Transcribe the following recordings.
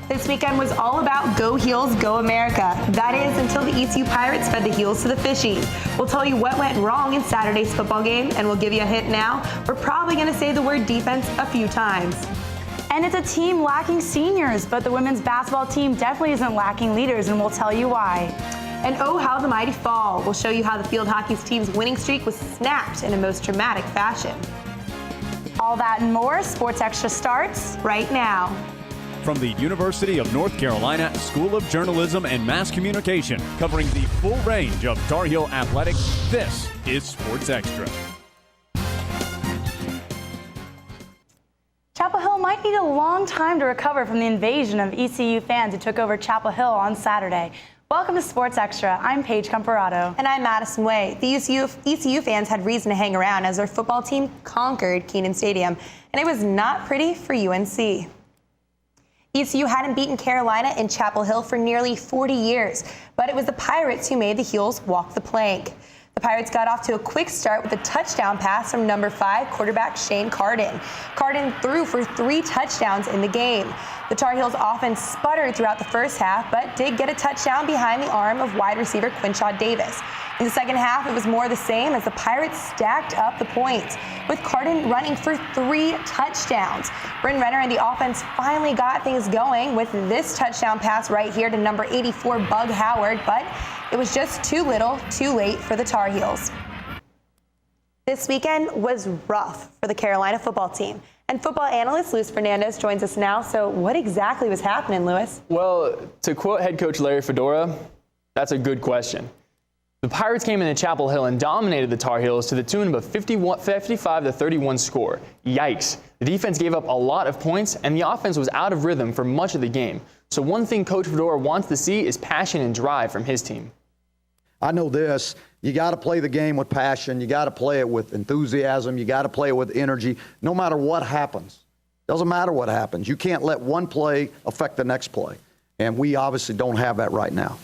This weekend was all about Go Heels, Go America. That is, until the ECU Pirates fed the heels to the fishies. We'll tell you what went wrong in Saturday's football game, and we'll give you a hint now. We're probably going to say the word defense a few times. And it's a team lacking seniors, but the women's basketball team definitely isn't lacking leaders, and we'll tell you why. And oh, how the mighty fall. We'll show you how the field hockey's team's winning streak was snapped in a most dramatic fashion. All that and more, Sports Extra starts right now. From the University of North Carolina School of Journalism and Mass Communication, covering the full range of Tar Heel athletics, this is Sports Extra. Chapel Hill might need a long time to recover from the invasion of ECU fans who took over Chapel Hill on Saturday. Welcome to Sports Extra. I'm Paige Comparato. And I'm Madison Way. The ECU fans had reason to hang around as their football team conquered Kenan Stadium, and it was not pretty for UNC. ECU hadn't beaten Carolina in Chapel Hill for nearly 40 years, but it was the Pirates who made the Heels walk the plank. The Pirates got off to a quick start with a touchdown pass from number 5 quarterback Shane Carden. Carden threw for 3 touchdowns in the game. The Tar Heels offense sputtered throughout the first half, but did get a touchdown behind the arm of wide receiver Quinshaw Davis. In the second half, it was more the same as the Pirates stacked up the points, with Carden running for 3 touchdowns. Bryn Renner and the offense finally got things going with this touchdown pass right here to number 84 Bug Howard, but it was just too little, too late for the Tar Heels. This weekend was rough for the Carolina football team. And football analyst Luis Fernandez joins us now. So what exactly was happening, Luis? Well, to quote head coach Larry Fedora, that's a good question. The Pirates came into Chapel Hill and dominated the Tar Heels to the tune of a 55-31 score. Yikes. The defense gave up a lot of points, and the offense was out of rhythm for much of the game. So one thing Coach Fedora wants to see is passion and drive from his team. I know this, you got to play the game with passion, you got to play it with enthusiasm, you got to play it with energy, no matter what happens. Doesn't matter what happens. You can't let one play affect the next play. And we obviously don't have that right now.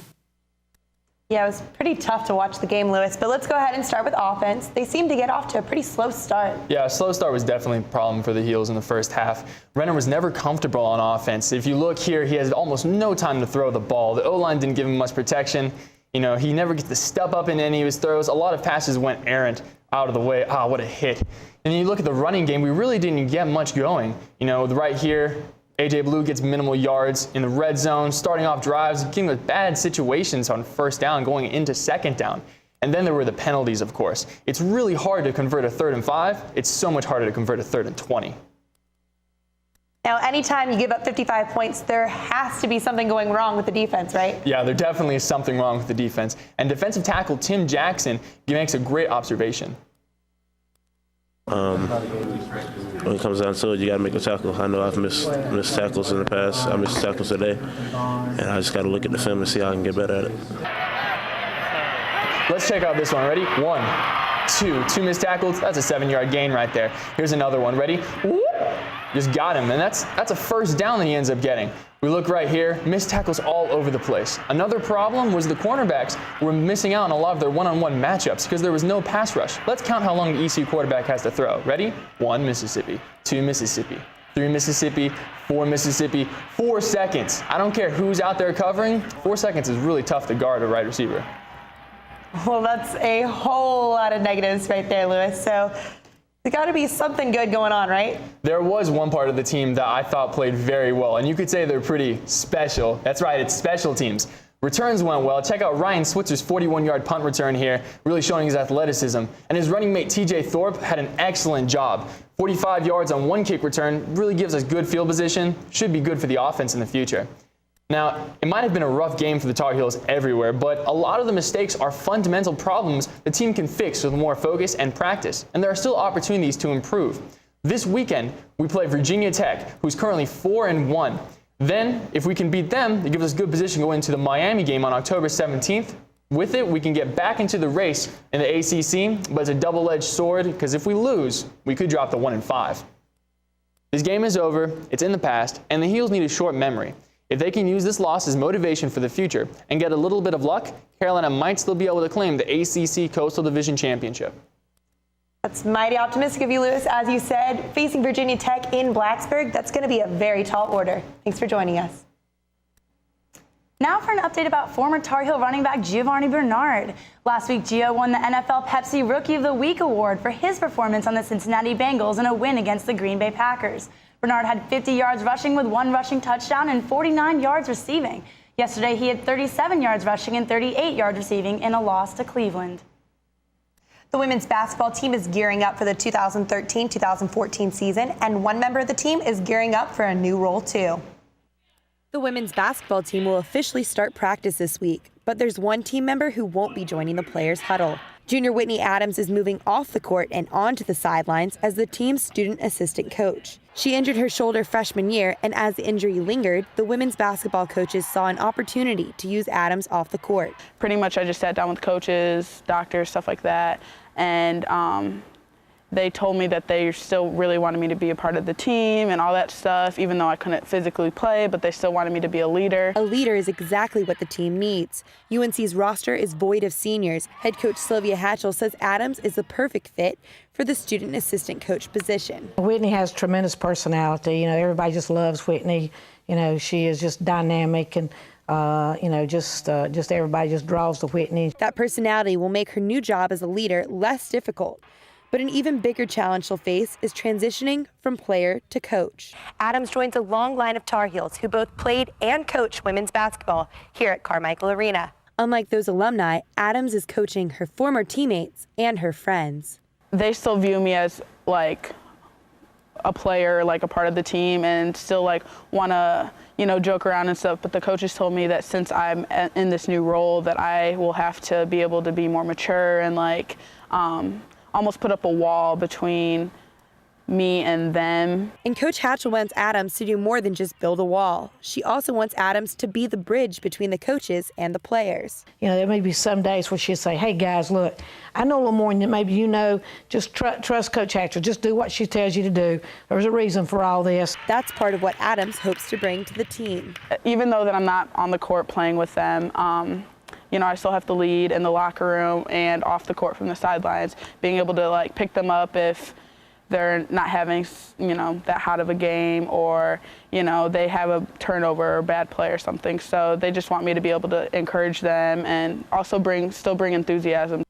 Yeah, it was pretty tough to watch the game, Luis, but let's go ahead and start with offense. They seemed to get off to a pretty slow start. Yeah, a slow start was definitely a problem for the Heels in the first half. Renner was never comfortable on offense. If you look here, he has almost no time to throw the ball. The O-line didn't give him much protection. You know, he never gets to step up in any of his throws. A lot of passes went errant out of the way. Ah, what a hit. And then you look at the running game, we really didn't get much going. You know, right here, A.J. Blue gets minimal yards in the red zone, starting off drives, getting with bad situations on first down, going into second down. And then there were the penalties, of course. It's really hard to convert a 3rd and 5. It's so much harder to convert a 3rd and 20. Now, anytime you give up 55 points, there has to be something going wrong with the defense, right? Yeah, there definitely is something wrong with the defense. And defensive tackle Tim Jackson makes a great observation. When it comes down to it, you got to make a tackle. I know I've missed tackles in the past. I missed tackles today. And I just got to look at the film and see how I can get better at it. Let's check out this one. Ready? 1, 2 missed tackles. That's a 7-yard gain right there. Here's another one. Ready? Whoop. Just got him, and that's a first down that he ends up getting. We look right here, missed tackles all over the place. Another problem was the cornerbacks were missing out on a lot of their one-on-one matchups because there was no pass rush. Let's count how long the ECU quarterback has to throw. Ready? 1 Mississippi, 2 Mississippi, 3 Mississippi, 4 Mississippi, 4 seconds. I don't care who's out there covering, 4 seconds is really tough to guard a wide receiver. Well, that's a whole lot of negatives right there, Luis. So there's got to be something good going on, right? There was one part of the team that I thought played very well, and you could say they're pretty special. That's right, it's special teams. Returns went well. Check out Ryan Switzer's 41-yard punt return here, really showing his athleticism. And his running mate TJ Thorpe had an excellent job. 45 yards on 1 kick return really gives us good field position, should be good for the offense in the future. Now, it might have been a rough game for the Tar Heels everywhere, but a lot of the mistakes are fundamental problems the team can fix with more focus and practice, and there are still opportunities to improve. This weekend, we play Virginia Tech, who's currently 4-1. Then, if we can beat them, it gives us good position going into the Miami game on October 17th. With it, we can get back into the race in the ACC, but it's a double-edged sword, because if we lose, we could drop to 1-5. This game is over, it's in the past, and the Heels need a short memory. If they can use this loss as motivation for the future and get a little bit of luck, Carolina might still be able to claim the ACC Coastal Division Championship. That's mighty optimistic of you, Luis. As you said, facing Virginia Tech in Blacksburg, that's going to be a very tall order. Thanks for joining us. Now for an update about former Tar Heel running back Giovanni Bernard. Last week, Gio won the NFL Pepsi Rookie of the Week award for his performance on the Cincinnati Bengals in a win against the Green Bay Packers. Bernard had 50 yards rushing with 1 rushing touchdown and 49 yards receiving. Yesterday, he had 37 yards rushing and 38 yards receiving in a loss to Cleveland. The women's basketball team is gearing up for the 2013-2014 season, and one member of the team is gearing up for a new role too. The women's basketball team will officially start practice this week, but there's one team member who won't be joining the players' huddle. Junior Whitney Adams is moving off the court and onto the sidelines as the team's student assistant coach. She injured her shoulder freshman year, and as the injury lingered, the women's basketball coaches saw an opportunity to use Adams off the court. Pretty much I just sat down with coaches, doctors, stuff like that, and they told me that they still really wanted me to be a part of the team and all that stuff, even though I couldn't physically play, but they still wanted me to be a leader. A leader is exactly what the team needs. UNC's roster is void of seniors. Head coach Sylvia Hatchell says Adams is the perfect fit for the student assistant coach position. Whitney has tremendous personality. You know, everybody just loves Whitney. You know, she is just dynamic and just everybody just draws to Whitney. That personality will make her new job as a leader less difficult. But an even bigger challenge she'll face is transitioning from player to coach. Adams joins a long line of Tar Heels who both played and coached women's basketball here at Carmichael Arena. Unlike those alumni, Adams is coaching her former teammates and her friends. They still view me as like a player, like a part of the team, and still like want to, joke around and stuff. But the coaches told me that since I'm in this new role, that I will have to be able to be more mature and almost put up a wall between me and them. And Coach Hatchell wants Adams to do more than just build a wall. She also wants Adams to be the bridge between the coaches and the players. You know, there may be some days where she'll say, hey guys, look, I know a little more than maybe just trust Coach Hatchell. Just do what she tells you to do. There's a reason for all this. That's part of what Adams hopes to bring to the team. Even though that I'm not on the court playing with them, I still have to lead in the locker room and off the court from the sidelines, being able to pick them up if they're not having, that hot of a game, or, they have a turnover or bad play or something. So they just want me to be able to encourage them and also still bring enthusiasm.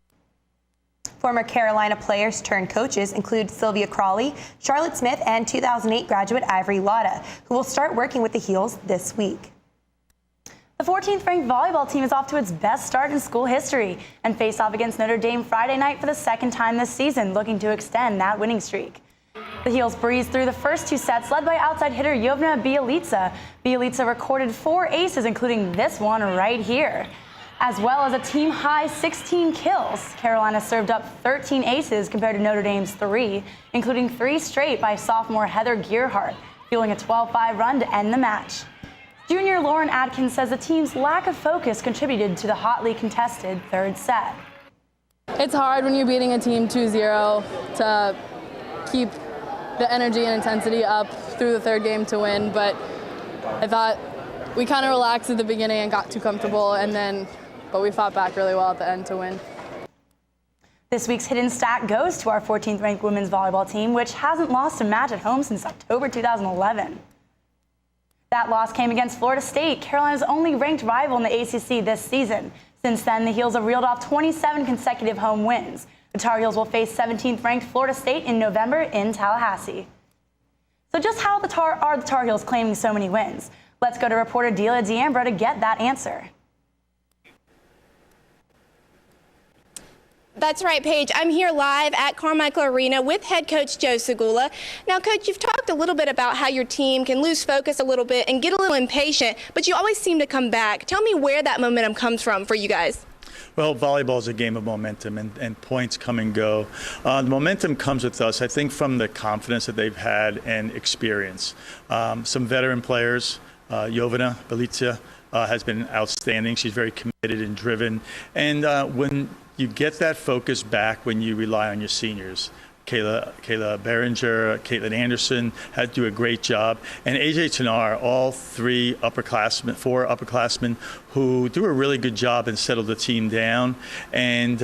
Former Carolina players turned coaches include Sylvia Crawley, Charlotte Smith, and 2008 graduate Ivory Lotta, who will start working with the Heels this week. The 14th ranked volleyball team is off to its best start in school history and faced off against Notre Dame Friday night for the second time this season, looking to extend that winning streak. The Heels breezed through the first 2 sets, led by outside hitter Jovna Bielica. Bielica recorded 4 aces, including this one right here, as well as a team-high 16 kills. Carolina served up 13 aces compared to Notre Dame's 3, including 3 straight by sophomore Heather Gearhart, fueling a 12-5 run to end the match. Junior Lauren Adkins says the team's lack of focus contributed to the hotly contested third set. It's hard when you're beating a team 2-0 to keep the energy and intensity up through the third game to win, but I thought we kind of relaxed at the beginning and got too comfortable, but we fought back really well at the end to win. This week's hidden stat goes to our 14th ranked women's volleyball team, which hasn't lost a match at home since October 2011. That loss came against Florida State, Carolina's only ranked rival in the ACC this season. Since then, the Heels have reeled off 27 consecutive home wins. The Tar Heels will face 17th ranked Florida State in November in Tallahassee. So just how are the Tar Heels claiming so many wins? Let's go to reporter Delia D'Ambra to get that answer. That's right, Paige. I'm here live at Carmichael Arena with head coach Joe Segula. Now, Coach, you've talked a little bit about how your team can lose focus a little bit and get a little impatient, but you always seem to come back. Tell me where that momentum comes from for you guys. Well, volleyball is a game of momentum, and points come and go. The momentum comes with us, I think, from the confidence that they've had and experience. Some veteran players, Jovna Bielica has been outstanding. She's very committed and driven. And when you get that focus back when you rely on your seniors, Kayla Behringer, Caitlin Anderson had to do a great job, and AJ Tanar, all four upperclassmen who do a really good job and settle the team down, and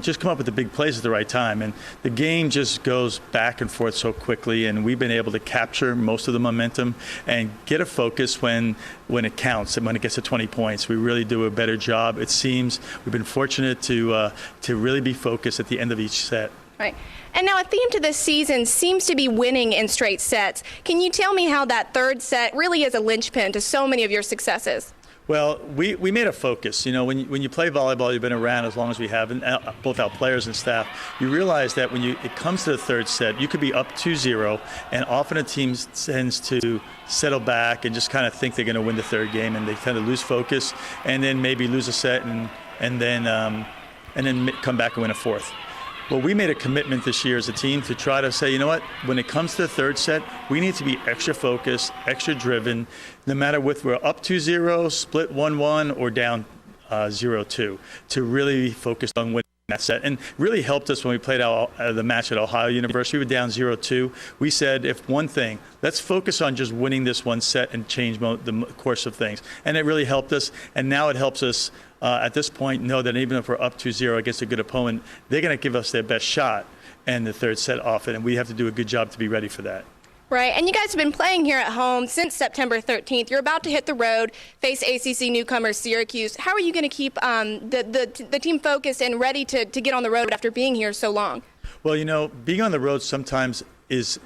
just come up with the big plays at the right time. And the game just goes back and forth so quickly, and we've been able to capture most of the momentum and get a focus when it counts and when it gets to 20 points. We really do a better job. It seems we've been fortunate to really be focused at the end of each set. Right. And now a theme to this season seems to be winning in straight sets. Can you tell me how that third set really is a linchpin to so many of your successes? Well, we made a focus. You know, when you play volleyball, you've been around as long as we have, and both our players and staff, you realize that when it comes to the third set, you could be up 2-0, and often a team tends to settle back and just kind of think they're going to win the third game, and they tend to lose focus, and then maybe lose a set, and then come back and win a fourth. Well, we made a commitment this year as a team to try to say, you know what, when it comes to the third set, we need to be extra focused, extra driven, no matter if we're up 2-0, split 1-1, or down 0-2, to really be focused on winning that set. And really helped us when we played the match at Ohio University. We were down 0-2. We said, if one thing, let's focus on just winning this one set and change the course of things. And it really helped us, and now it helps us at this point know that even if we're up 2-0 against a good opponent, they're going to give us their best shot and the third set often, and we have to do a good job to be ready for that. Right, and you guys have been playing here at home since September 13th. You're about to hit the road, face ACC newcomer Syracuse. How are you going to keep the team focused and ready to get on the road after being here so long? Well, you know, being on the road sometimes is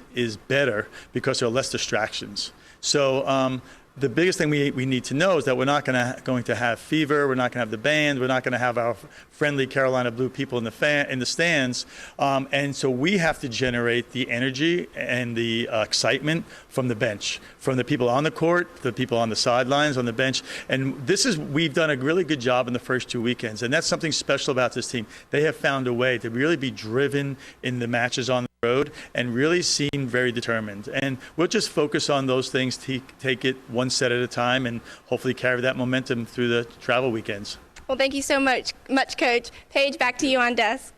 better because there are less distractions. So the biggest thing we need to know is that we're not going to have fever. We're not going to have the band. We're not going to have our friendly Carolina Blue people in the stands. And so we have to generate the energy and the excitement from the bench, from the people on the court, the people on the sidelines, on the bench. And we've done a really good job in the first 2 weekends. And that's something special about this team. They have found a way to really be driven in the matches on the road and really seem very determined. And we'll just focus on those things, take it one set at a time, and hopefully carry that momentum through the travel weekends. Well, thank you so much, Coach. Paige, back to you on desk.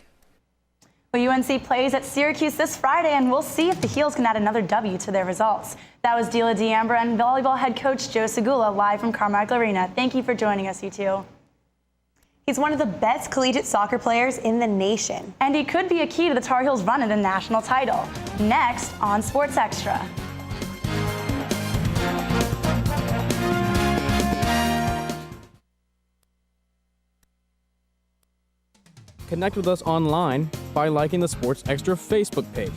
Well, UNC plays at Syracuse this Friday, and we'll see if the Heels can add another W to their results. That was Dila D'Ambra and volleyball head coach Joe Segula live from Carmichael Arena. Thank you for joining us, you two. He's one of the best collegiate soccer players in the nation. And he could be a key to the Tar Heels' run at a national title. Next on Sports Extra. Connect with us online by liking the Sports Extra Facebook page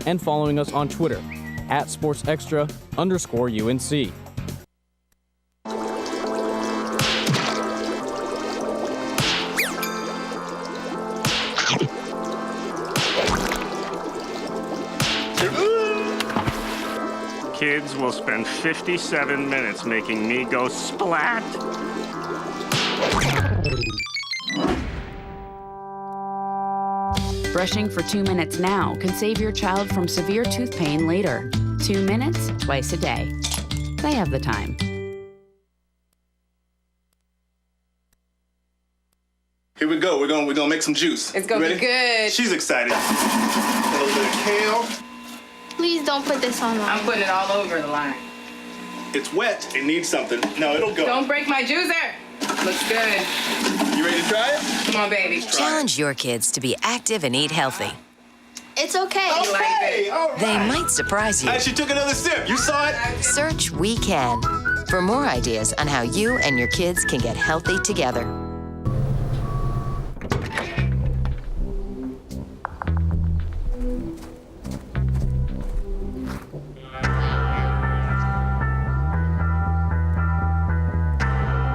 and following us on Twitter at @SportsExtra_UNC. Kids will spend 57 minutes making me go splat. Brushing for 2 minutes now can save your child from severe tooth pain later. 2 minutes, twice a day. They have the time. Here we go. We're gonna make some juice. It's gonna be good. She's excited. A little bit of kale. Please don't put this on line. I'm putting it all over the line. It's wet. It needs something. No, it'll go. Don't break my juicer. Looks good. You ready to try it? Come on, baby. Challenge your kids to be active and eat healthy. It's okay. Okay, all right. They might surprise you. And she took another sip. You saw it? Search We Can for more ideas on how you and your kids can get healthy together.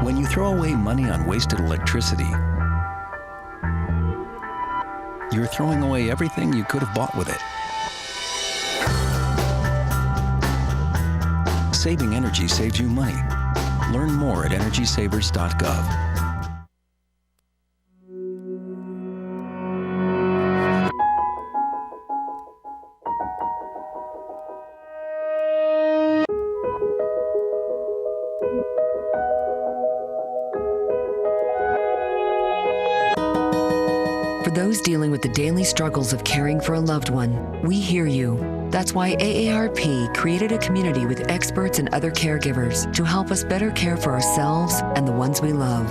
When you throw away money on wasted electricity, you're throwing away everything you could have bought with it. Saving energy saves you money. Learn more at energysavers.gov. For those dealing with the daily struggles of caring for a loved one, we hear you. That's why AARP created a community with experts and other caregivers to help us better care for ourselves and the ones we love.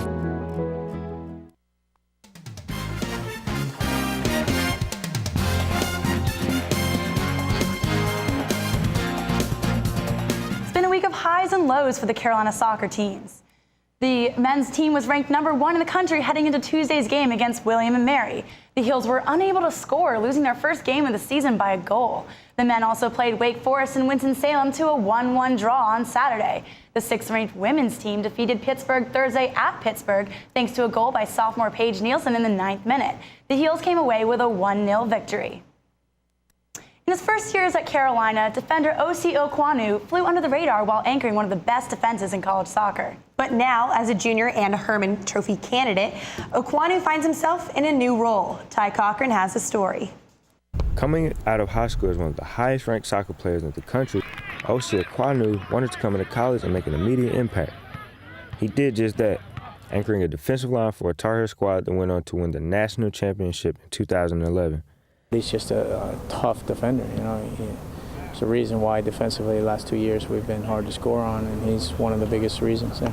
It's been a week of highs and lows for the Carolina soccer teams. The men's team was ranked #1 in the country heading into Tuesday's game against William & Mary. The Heels were unable to score, losing their first game of the season by a goal. The men also played Wake Forest and Winston-Salem to a 1-1 draw on Saturday. The 6th-ranked women's team defeated Pittsburgh Thursday at Pittsburgh thanks to a goal by sophomore Paige Nielsen in the 9th minute. The Heels came away with a 1-0 victory. In his first years at Carolina, defender O.C. Okwanu flew under the radar while anchoring one of the best defenses in college soccer. But now, as a junior and a Herman Trophy candidate, Okwanu finds himself in a new role. Ty Cochran has the story. Coming out of high school as one of the highest-ranked soccer players in the country, O.C. Okwanu wanted to come into college and make an immediate impact. He did just that, anchoring a defensive line for a Tar Heel squad that went on to win the national championship in 2011. He's just a tough defender, you know. It's a reason why defensively the last 2 years we've been hard to score on, and he's one of the biggest reasons there.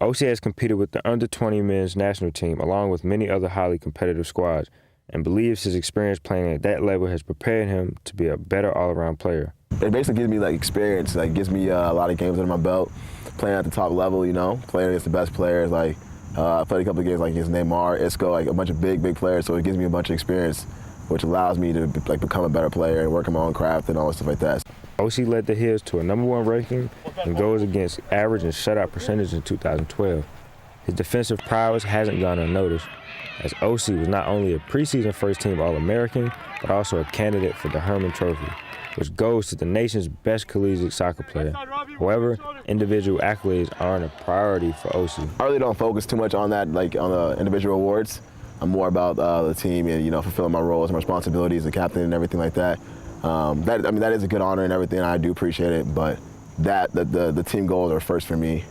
O.C. has competed with the under-20 men's national team along with many other highly competitive squads and believes his experience playing at that level has prepared him to be a better all-around player. It basically gives me like experience, like gives me a lot of games under my belt, playing at the top level, you know, playing against the best players. Like I played a couple of games like against Neymar, Isco, like a bunch of big players, so it gives me a bunch of experience, which allows me to like become a better player and work on my own craft and all that stuff like that. O.C. led the Heels to a #1 ranking in goals against average and shutout percentage in 2012. His defensive prowess hasn't gone unnoticed, as O.C. was not only a preseason first-team All-American, but also a candidate for the Herman Trophy, which goes to the nation's best collegiate soccer player. However, individual accolades aren't a priority for O.C. I really don't focus too much on that, like on the individual awards. I'm more about the team and, you know, fulfilling my roles and responsibilities as a captain and everything like that. That is a good honor and everything. I do appreciate it, but the team goals are first for me.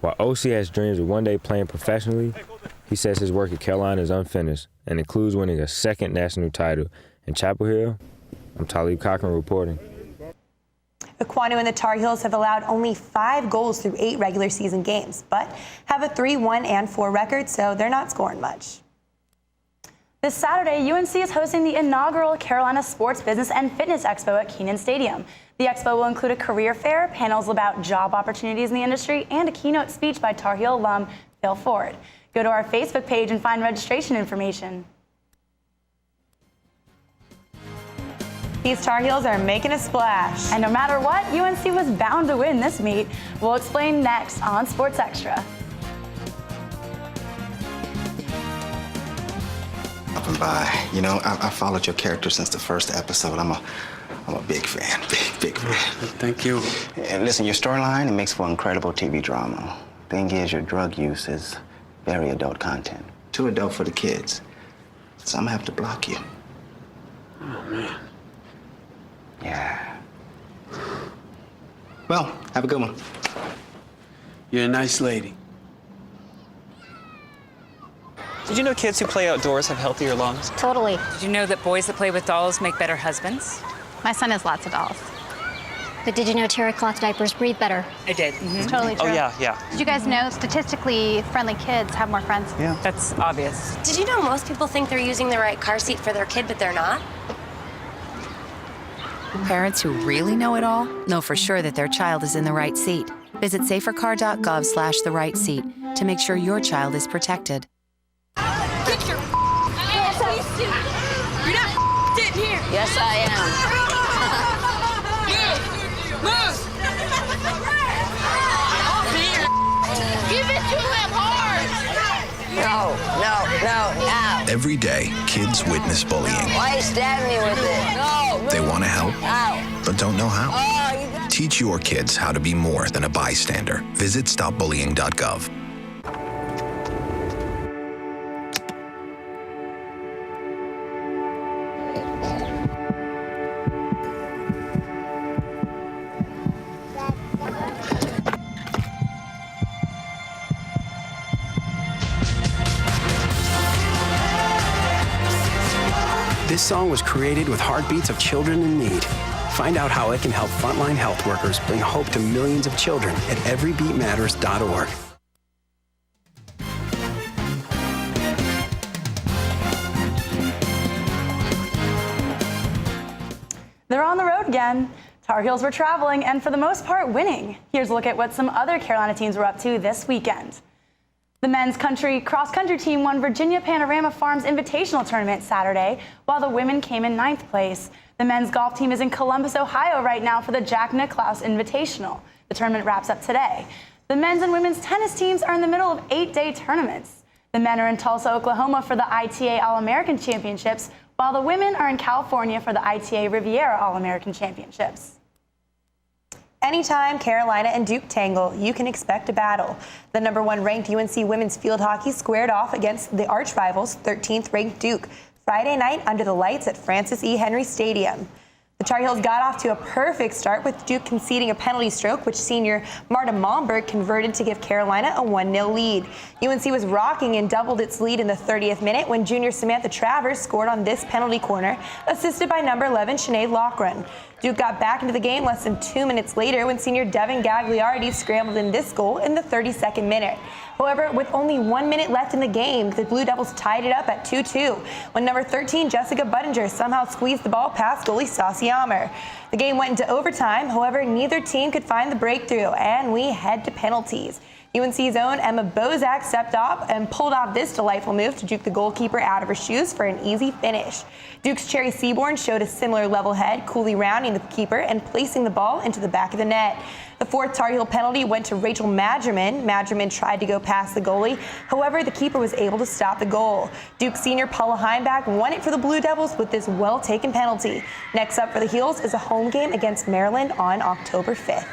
While O.C. has dreams of one day playing professionally, he says his work at Carolina is unfinished and includes winning a 2nd national title. In Chapel Hill, I'm Talib Cochran reporting. Okwanu and the Tar Heels have allowed only 5 goals through 8 regular season games, but have a 3-1-4 record, so they're not scoring much. This Saturday, UNC is hosting the inaugural Carolina Sports, Business, and Fitness Expo at Kenan Stadium. The expo will include a career fair, panels about job opportunities in the industry, and a keynote speech by Tar Heel alum Phil Ford. Go to our Facebook page and find registration information. These Tar Heels are making a splash. And no matter what, UNC was bound to win this meet. We'll explain next on Sports Extra. Up and by, you know, I followed your character since the first episode. I'm a big fan, big fan. Thank you. And listen, your storyline, it makes for incredible TV drama. Thing is, your drug use is very adult content. Too adult for the kids. So I'm gonna have to block you. Oh, man. Yeah. Well, have a good one. You're a nice lady. Did you know kids who play outdoors have healthier lungs? Totally. Did you know that boys that play with dolls make better husbands? My son has lots of dolls. But did you know terry cloth diapers breathe better? I did. It's totally true. Oh, yeah. Did you guys know statistically friendly kids have more friends? Yeah. That's obvious. Did you know most people think they're using the right car seat for their kid, but they're not? Parents who really know it all know for sure that their child is in the right seat. Visit safercar.gov/the right seat to make sure your child is protected. Get your ass up. You're not sitting here. Yes, I am. Move. Give it to him hard. No. Every day, kids witness bullying. Why you stabbing me with it? No. They want to help, but don't know how. Oh, Teach your kids how to be more than a bystander. Visit stopbullying.gov. This song was created with heartbeats of children in need. Find out how it can help frontline health workers bring hope to millions of children at everybeatmatters.org. They're on the road again. Tar Heels were traveling and for the most part winning. Here's a look at what some other Carolina teams were up to this weekend. The men's cross-country team won Virginia Panorama Farms Invitational Tournament Saturday, while the women came in 9th place. The men's golf team is in Columbus, Ohio right now for the Jack Nicklaus Invitational. The tournament wraps up today. The men's and women's tennis teams are in the middle of 8-day tournaments. The men are in Tulsa, Oklahoma for the ITA All-American Championships, while the women are in California for the ITA Riviera All-American Championships. Anytime Carolina and Duke tangle, you can expect a battle. The #1 ranked UNC women's field hockey squared off against the arch rivals 13th ranked Duke Friday night under the lights at Francis E. Henry Stadium. The Tar Heels got off to a perfect start with Duke conceding a penalty stroke, which senior Marta Malmberg converted to give Carolina a 1-0 lead. UNC was rocking and doubled its lead in the 30th minute when junior Samantha Travers scored on this penalty corner, assisted by number 11 Sinead Loughran. Duke got back into the game less than 2 minutes later when senior Devin Gagliardi scrambled in this goal in the 32nd minute. However, with only 1 minute left in the game, the Blue Devils tied it up at 2-2 when number 13 Jessica Buttinger somehow squeezed the ball past goalie Stassi Ammer. The game went into overtime. However, neither team could find the breakthrough, and we head to penalties. UNC's own Emma Bozak stepped up and pulled off this delightful move to juke the goalkeeper out of her shoes for an easy finish. Duke's Cherry Seaborn showed a similar level head, coolly rounding the keeper and placing the ball into the back of the net. The fourth Tar Heel penalty went to Rachel Madgerman. Madgerman tried to go past the goalie. However, the keeper was able to stop the goal. Duke senior Paula Heimbach won it for the Blue Devils with this well-taken penalty. Next up for the Heels is a home game against Maryland on October 5th.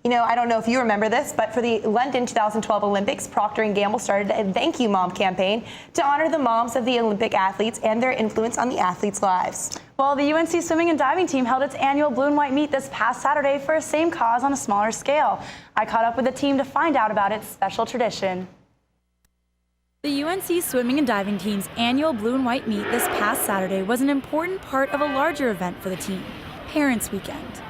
You know, I don't know if you remember this, but for the London 2012 Olympics, Procter & Gamble started a Thank You Mom campaign to honor the moms of the Olympic athletes and their influence on the athletes' lives. Well, the UNC swimming and diving team held its annual Blue and White meet this past Saturday for a same cause on a smaller scale. I caught up with the team to find out about its special tradition. The UNC swimming and diving team's annual Blue and White meet this past Saturday was an important part of a larger event for the team, Parents Weekend.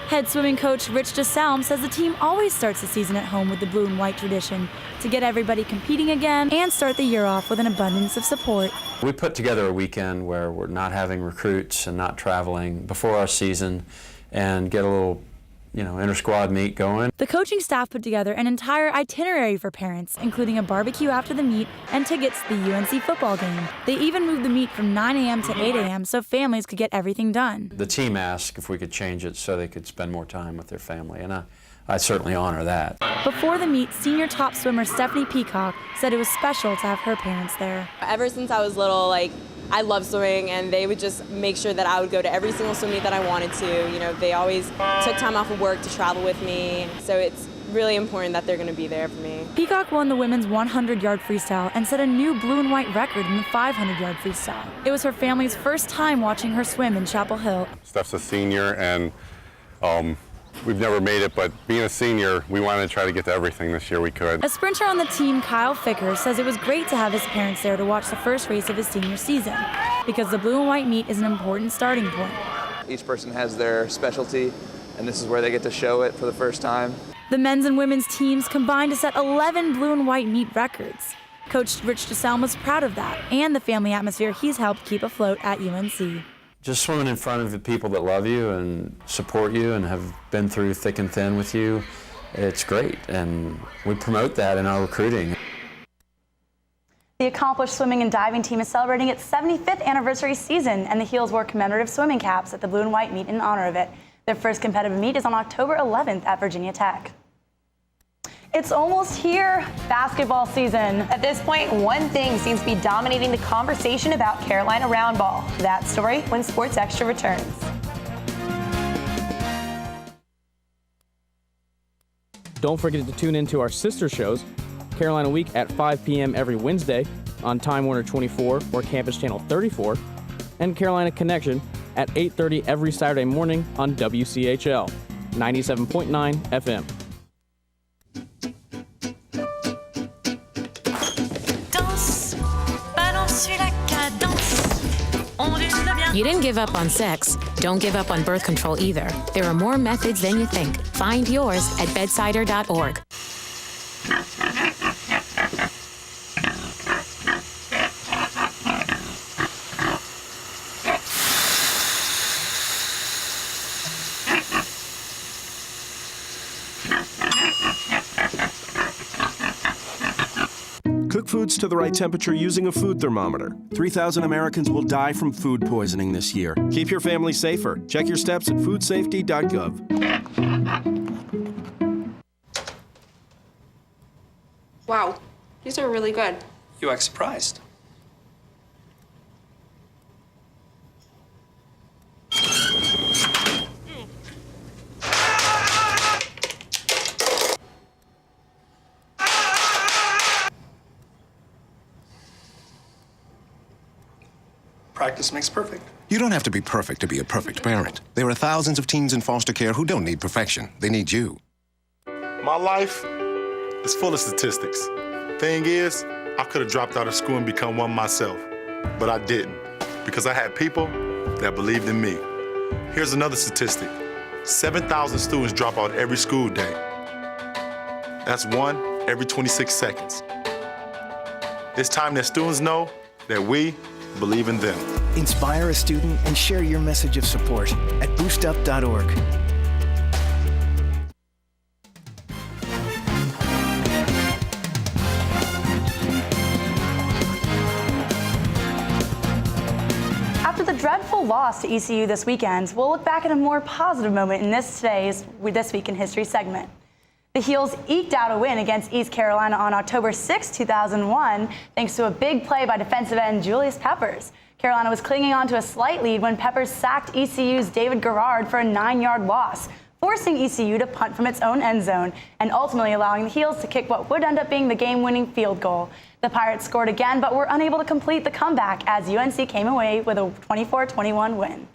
Head swimming coach Rich DeSalm says the team always starts the season at home with the blue and white tradition to get everybody competing again and start the year off with an abundance of support. We put together a weekend where we're not having recruits and not traveling before our season and get a little, inter-squad meet going. The coaching staff put together an entire itinerary for parents, including a barbecue after the meet and tickets to the UNC football game. They even moved the meet from 9 a.m. to 8 a.m. so families could get everything done. The team asked if we could change it so they could spend more time with their family, and I certainly honor that. Before the meet, senior top swimmer Stephanie Peacock said it was special to have her parents there. Ever since I was little, I love swimming, and they would just make sure that I would go to every single swim meet that I wanted to. They always took time off of work to travel with me, so it's really important that they're going to be there for me. Peacock won the women's 100-yard freestyle and set a new blue and white record in the 500-yard freestyle. It was her family's first time watching her swim in Chapel Hill. Steph's a senior, and we've never made it, but being a senior, we wanted to try to get to everything this year we could. A sprinter on the team, Kyle Ficker, says it was great to have his parents there to watch the first race of his senior season, because the blue and white meet is an important starting point. Each person has their specialty, and this is where they get to show it for the first time. The men's and women's teams combined to set 11 blue and white meet records. Coach Rich DeSalm was proud of that and the family atmosphere he's helped keep afloat at UNC. Just swimming in front of the people that love you and support you and have been through thick and thin with you, it's great, and we promote that in our recruiting. The accomplished swimming and diving team is celebrating its 75th anniversary season, and the Heels wore commemorative swimming caps at the blue and white meet in honor of it. Their first competitive meet is on October 11th at Virginia Tech. It's almost here, basketball season. At this point, one thing seems to be dominating the conversation about Carolina roundball. That story when Sports Extra returns. Don't forget to tune in to our sister shows, Carolina Week at 5 p.m. every Wednesday on Time Warner 24 or Campus Channel 34, and Carolina Connection at 8:30 every Saturday morning on WCHL 97.9 FM. Danse, balance, suis la cadence. You didn't give up on sex. Don't give up on birth control either. There are more methods than you think. Find yours at bedsider.org. Cook foods to the right temperature using a food thermometer. 3,000 Americans will die from food poisoning this year. Keep your family safer. Check your steps at foodsafety.gov. Wow, these are really good. You act surprised. Practice makes perfect. You don't have to be perfect to be a perfect parent. There are thousands of teens in foster care who don't need perfection. They need you. My life is full of statistics. Thing is, I could have dropped out of school and become one myself, but I didn't because I had people that believed in me. Here's another statistic. 7,000 students drop out every school day. That's one every 26 seconds. It's time that students know that we believe in them. Inspire a student and share your message of support at boostup.org. After the dreadful loss to ECU this weekend, we'll look back at a more positive moment in This Week in History segment. The Heels eked out a win against East Carolina on October 6, 2001, thanks to a big play by defensive end Julius Peppers. Carolina was clinging on to a slight lead when Peppers sacked ECU's David Garrard for a 9-yard loss, forcing ECU to punt from its own end zone and ultimately allowing the Heels to kick what would end up being the game-winning field goal. The Pirates scored again, but were unable to complete the comeback as UNC came away with a 24-21 win.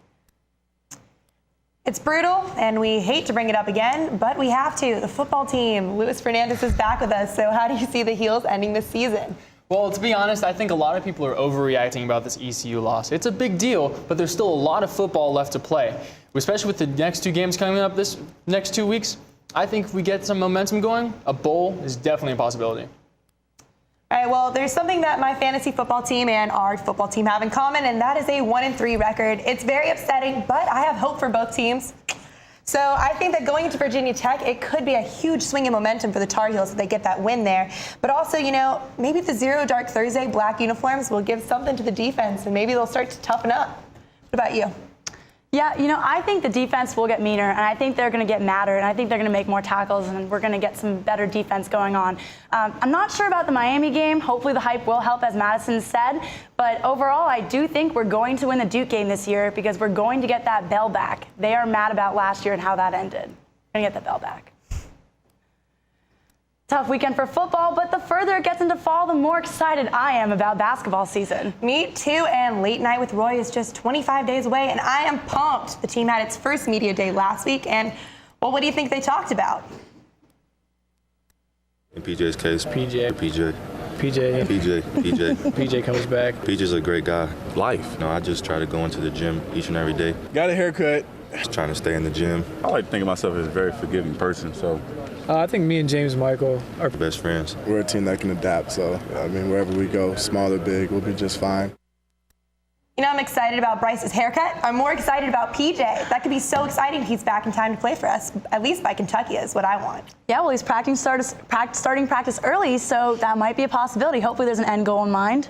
It's brutal, and we hate to bring it up again, but we have to. The football team, Luis Fernandez is back with us. So how do you see the Heels ending this season? Well, to be honest, I think a lot of people are overreacting about this ECU loss. It's a big deal, but there's still a lot of football left to play, especially with the next 2 games coming up this next 2 weeks. I think if we get some momentum going, a bowl is definitely a possibility. All right, well, there's something that my fantasy football team and our football team have in common, and that is a 1-3 record. It's very upsetting, but I have hope for both teams. So I think that going into Virginia Tech, it could be a huge swing in momentum for the Tar Heels if they get that win there. But also, you know, maybe the Zero Dark Thursday black uniforms will give something to the defense, and maybe they'll start to toughen up. What about you? Yeah, you know, I think the defense will get meaner, and I think they're going to get madder, and I think they're going to make more tackles, and we're going to get some better defense going on. I'm not sure about the Miami game. Hopefully the hype will help, as Madison said. But overall, I do think we're going to win the Duke game this year because we're going to get that bell back. They are mad about last year and how that ended. We're going to get that bell back. Tough weekend for football, but the further it gets into fall, the more excited I am about basketball season. Me too, and Late Night with Roy is just 25 days away, and I am pumped. The team had its first media day last week, and, well, what do you think they talked about? In PJ's case, PJ comes back. PJ's a great guy. Life. You know, I just try to go into the gym each and every day. Got a haircut. Just trying to stay in the gym. I like to think of myself as a very forgiving person, so. I think me and James Michael are best friends. We're a team that can adapt, so, I mean, wherever we go, small or big, we'll be just fine. You know, I'm excited about Bryce's haircut. I'm more excited about PJ. That could be so exciting if he's back in time to play for us, at least by Kentucky is what I want. Yeah, well, he's starting practice early, so that might be a possibility. Hopefully there's an end goal in mind.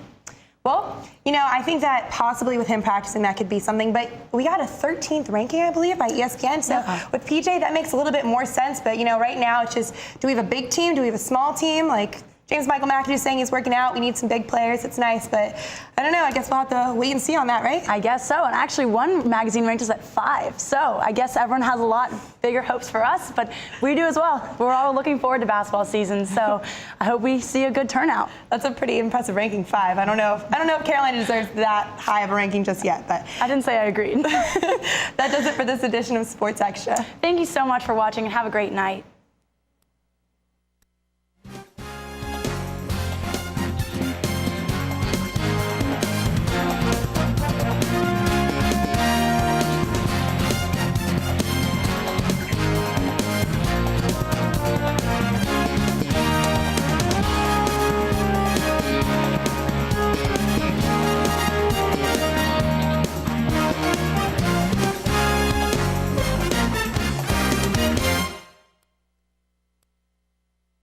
Well, you know, I think that possibly with him practicing that could be something, but we got a 13th ranking, I believe, by ESPN. So with PJ, that makes a little bit more sense. But, you know, right now it's just, do we have a big team? Do we have a small team? Like James Michael McAdoo is saying he's working out. We need some big players. It's nice, but I don't know. I guess we'll have to wait and see on that, right? I guess so. And actually, one magazine ranked us at 5. So I guess everyone has a lot bigger hopes for us, but we do as well. We're all looking forward to basketball season, so I hope we see a good turnout. That's a pretty impressive ranking, 5. I don't know if Carolina deserves that high of a ranking just yet, but I didn't say I agreed. That does it for this edition of Sports Extra. Thank you so much for watching, and have a great night.